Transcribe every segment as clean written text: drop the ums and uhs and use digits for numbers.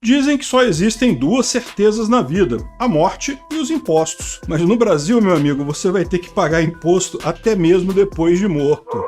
Dizem que só existem duas certezas na vida, a morte e os impostos. Mas no Brasil, meu amigo, você vai ter que pagar imposto até mesmo depois de morto.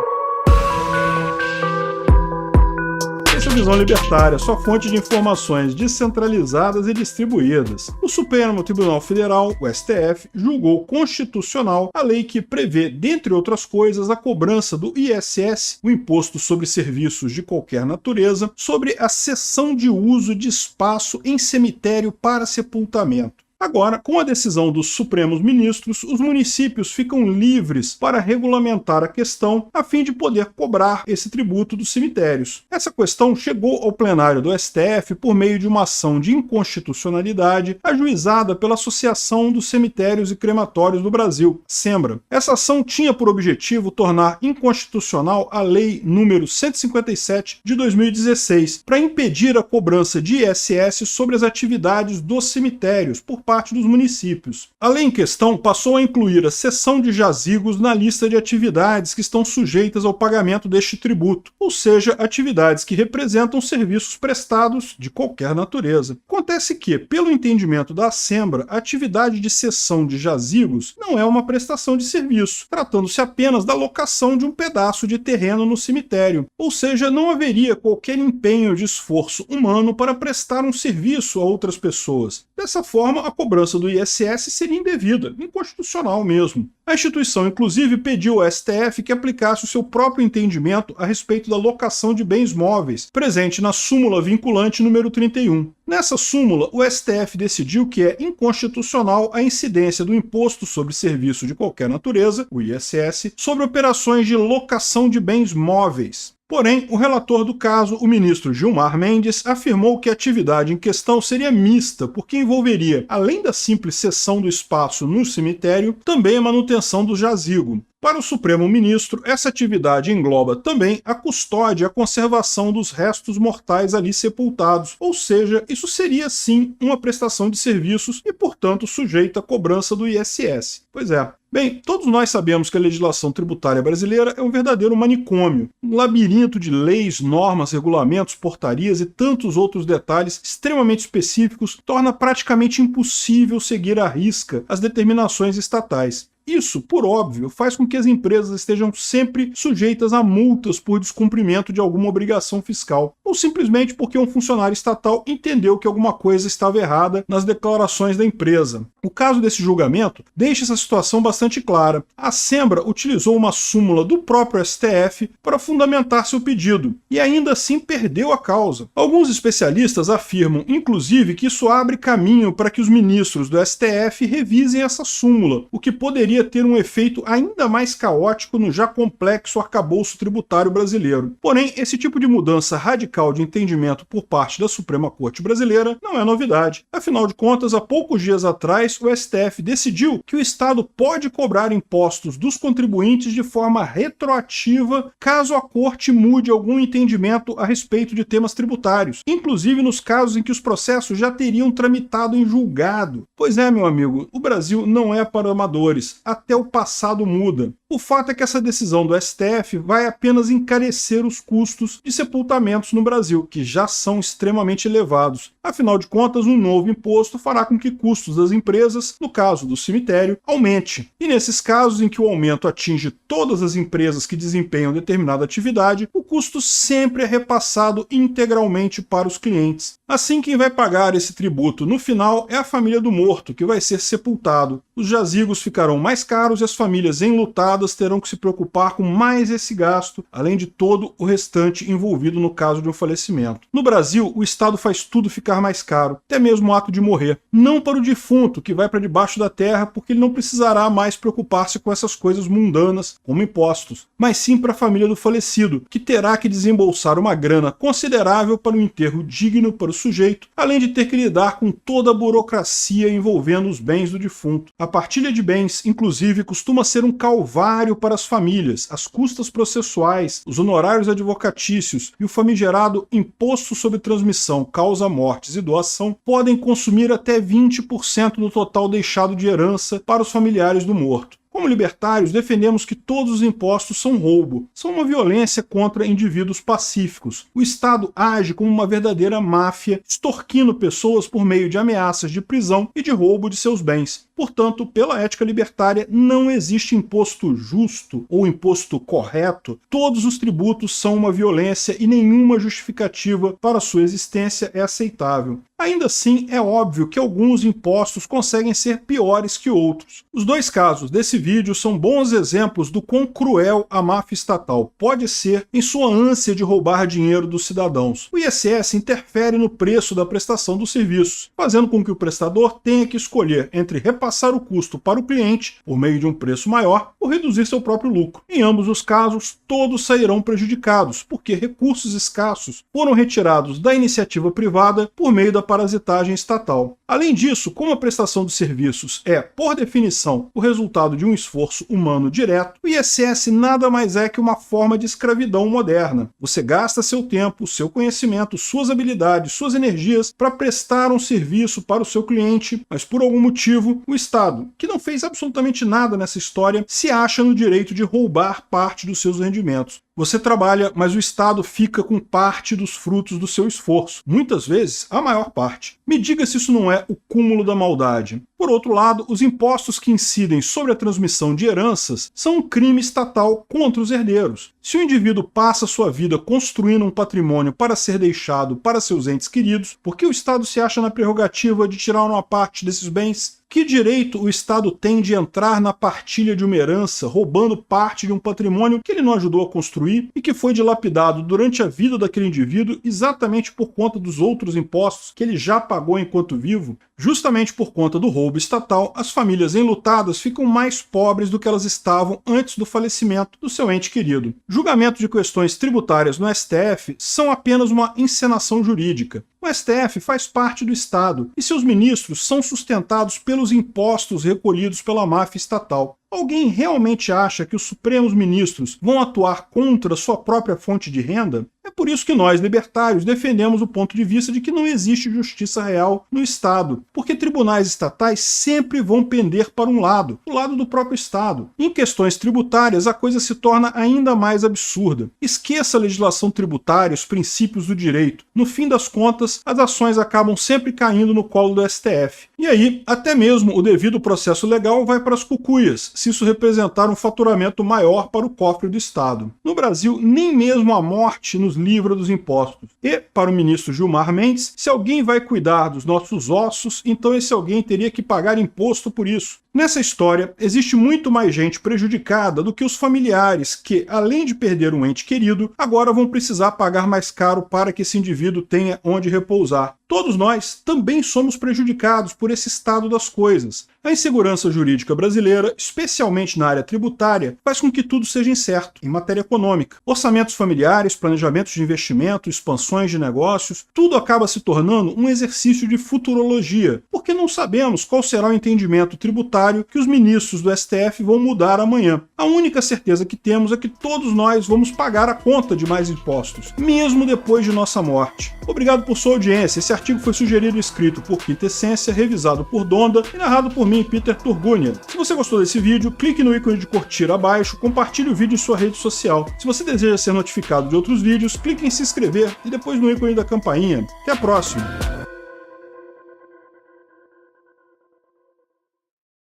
Visão Libertária, sua fonte de informações descentralizadas e distribuídas. O Supremo Tribunal Federal, o STF, julgou constitucional a lei que prevê, dentre outras coisas, a cobrança do ISS, o Imposto sobre Serviços de Qualquer Natureza, sobre a cessão de uso de espaço em cemitério para sepultamento. Agora, com a decisão dos Supremos Ministros, os municípios ficam livres para regulamentar a questão a fim de poder cobrar esse tributo dos cemitérios. Essa questão chegou ao plenário do STF por meio de uma ação de inconstitucionalidade ajuizada pela Associação dos Cemitérios e Crematórios do Brasil, SEMBRA. Essa ação tinha por objetivo tornar inconstitucional a Lei nº 157 de 2016, para impedir a cobrança de ISS sobre as atividades dos cemitérios por parte dos municípios. A lei em questão passou a incluir a cessão de jazigos na lista de atividades que estão sujeitas ao pagamento deste tributo, ou seja, atividades que representam serviços prestados de qualquer natureza. Acontece que, pelo entendimento da Assembra, a atividade de cessão de jazigos não é uma prestação de serviço, tratando-se apenas da locação de um pedaço de terreno no cemitério, ou seja, não haveria qualquer empenho de esforço humano para prestar um serviço a outras pessoas. Dessa forma, a cobrança do ISS seria indevida, inconstitucional mesmo. A instituição, inclusive, pediu ao STF que aplicasse o seu próprio entendimento a respeito da locação de bens móveis, presente na súmula vinculante número 31. Nessa súmula, o STF decidiu que é inconstitucional a incidência do Imposto sobre Serviço de Qualquer Natureza, o ISS, sobre operações de locação de bens móveis. Porém, o relator do caso, o ministro Gilmar Mendes, afirmou que a atividade em questão seria mista, porque envolveria, além da simples cessão do espaço no cemitério, também a manutenção do jazigo. Para o Supremo Ministro, essa atividade engloba também a custódia e a conservação dos restos mortais ali sepultados, ou seja, isso seria sim uma prestação de serviços e, portanto, sujeita à cobrança do ISS. Pois é. Bem, todos nós sabemos que a legislação tributária brasileira é um verdadeiro manicômio, um labirinto de leis, normas, regulamentos, portarias e tantos outros detalhes extremamente específicos torna praticamente impossível seguir à risca as determinações estatais. Isso, por óbvio, faz com que as empresas estejam sempre sujeitas a multas por descumprimento de alguma obrigação fiscal, ou simplesmente porque um funcionário estatal entendeu que alguma coisa estava errada nas declarações da empresa. O caso desse julgamento deixa essa situação bastante clara. A Sembra utilizou uma súmula do próprio STF para fundamentar seu pedido, e ainda assim perdeu a causa. Alguns especialistas afirmam, inclusive, que isso abre caminho para que os ministros do STF revisem essa súmula, o que poderia ter um efeito ainda mais caótico no já complexo arcabouço tributário brasileiro. Porém, esse tipo de mudança radical de entendimento por parte da Suprema Corte Brasileira não é novidade. Afinal de contas, há poucos dias atrás, o STF decidiu que o Estado pode cobrar impostos dos contribuintes de forma retroativa caso a Corte mude algum entendimento a respeito de temas tributários, inclusive nos casos em que os processos já teriam tramitado em julgado. Pois é, meu amigo, o Brasil não é para amadores. Até o passado muda. O fato é que essa decisão do STF vai apenas encarecer os custos de sepultamentos no Brasil, que já são extremamente elevados. Afinal de contas, um novo imposto fará com que custos das empresas, no caso do cemitério, aumente. E nesses casos em que o aumento atinge todas as empresas que desempenham determinada atividade, o custo sempre é repassado integralmente para os clientes. Assim, quem vai pagar esse tributo no final é a família do morto, que vai ser sepultado. Os jazigos ficarão mais caros e as famílias enlutadas terão que se preocupar com mais esse gasto, além de todo o restante envolvido no caso de um falecimento. No Brasil, o Estado faz tudo ficar mais caro, até mesmo o ato de morrer. Não para o defunto, que vai para debaixo da terra, porque ele não precisará mais preocupar-se com essas coisas mundanas, como impostos, mas sim para a família do falecido, que terá que desembolsar uma grana considerável para um enterro digno para o sujeito, além de ter que lidar com toda a burocracia envolvendo os bens do defunto. A partilha de bens, inclusive, costuma ser um calvário para as famílias, as custas processuais, os honorários advocatícios e o famigerado imposto sobre transmissão, causa mortes e doação podem consumir até 20% do total deixado de herança para os familiares do morto. Como libertários, defendemos que todos os impostos são roubo, são uma violência contra indivíduos pacíficos. O Estado age como uma verdadeira máfia, extorquindo pessoas por meio de ameaças de prisão e de roubo de seus bens. Portanto, pela ética libertária, não existe imposto justo ou imposto correto. Todos os tributos são uma violência e nenhuma justificativa para sua existência é aceitável. Ainda assim, é óbvio que alguns impostos conseguem ser piores que outros. Os dois casos desse vídeo são bons exemplos do quão cruel a máfia estatal pode ser em sua ânsia de roubar dinheiro dos cidadãos. O ISS interfere no preço da prestação dos serviços, fazendo com que o prestador tenha que escolher entre repassar o custo para o cliente por meio de um preço maior ou reduzir seu próprio lucro. Em ambos os casos, todos sairão prejudicados, porque recursos escassos foram retirados da iniciativa privada por meio da parasitagem estatal. Além disso, como a prestação de serviços é, por definição, o resultado de um esforço humano direto, o ISS nada mais é que uma forma de escravidão moderna. Você gasta seu tempo, seu conhecimento, suas habilidades, suas energias para prestar um serviço para o seu cliente, mas por algum motivo, o Estado, que não fez absolutamente nada nessa história, se acha no direito de roubar parte dos seus rendimentos. Você trabalha, mas o Estado fica com parte dos frutos do seu esforço. Muitas vezes, a maior parte. Me diga se isso não é o cúmulo da maldade. Por outro lado, os impostos que incidem sobre a transmissão de heranças são um crime estatal contra os herdeiros. Se o indivíduo passa sua vida construindo um patrimônio para ser deixado para seus entes queridos, por que o Estado se acha na prerrogativa de tirar uma parte desses bens? Que direito o Estado tem de entrar na partilha de uma herança, roubando parte de um patrimônio que ele não ajudou a construir e que foi dilapidado durante a vida daquele indivíduo exatamente por conta dos outros impostos que ele já pagou enquanto vivo? Justamente por conta do roubo estatal, as famílias enlutadas ficam mais pobres do que elas estavam antes do falecimento do seu ente querido. Julgamentos de questões tributárias no STF são apenas uma encenação jurídica. O STF faz parte do Estado e seus ministros são sustentados pelos impostos recolhidos pela máfia estatal. Alguém realmente acha que os Supremos Ministros vão atuar contra sua própria fonte de renda? É por isso que nós, libertários, defendemos o ponto de vista de que não existe justiça real no Estado, porque tribunais estatais sempre vão pender para um lado, o lado do próprio Estado. Em questões tributárias, a coisa se torna ainda mais absurda. Esqueça a legislação tributária, os princípios do direito. No fim das contas, as ações acabam sempre caindo no colo do STF. E aí, até mesmo o devido processo legal vai para as cucuias, se isso representar um faturamento maior para o cofre do Estado. No Brasil, nem mesmo a morte nos livra dos impostos. E, para o ministro Gilmar Mendes, se alguém vai cuidar dos nossos ossos, então esse alguém teria que pagar imposto por isso. Nessa história, existe muito mais gente prejudicada do que os familiares que, além de perder um ente querido, agora vão precisar pagar mais caro para que esse indivíduo tenha onde repousar. Todos nós também somos prejudicados por esse estado das coisas. A insegurança jurídica brasileira, especialmente na área tributária, faz com que tudo seja incerto em matéria econômica. Orçamentos familiares, planejamentos de investimento, expansões de negócios, tudo acaba se tornando um exercício de futurologia, porque não sabemos qual será o entendimento tributário que os ministros do STF vão mudar amanhã. A única certeza que temos é que todos nós vamos pagar a conta de mais impostos, mesmo depois de nossa morte. Obrigado por sua audiência. Esse artigo foi sugerido e escrito por Quintessência, revisado por Donda e narrado por mim, Peter Turgunia. Se você gostou desse vídeo, clique no ícone de curtir abaixo, compartilhe o vídeo em sua rede social. Se você deseja ser notificado de outros vídeos, clique em se inscrever e depois no ícone da campainha. Até a próxima!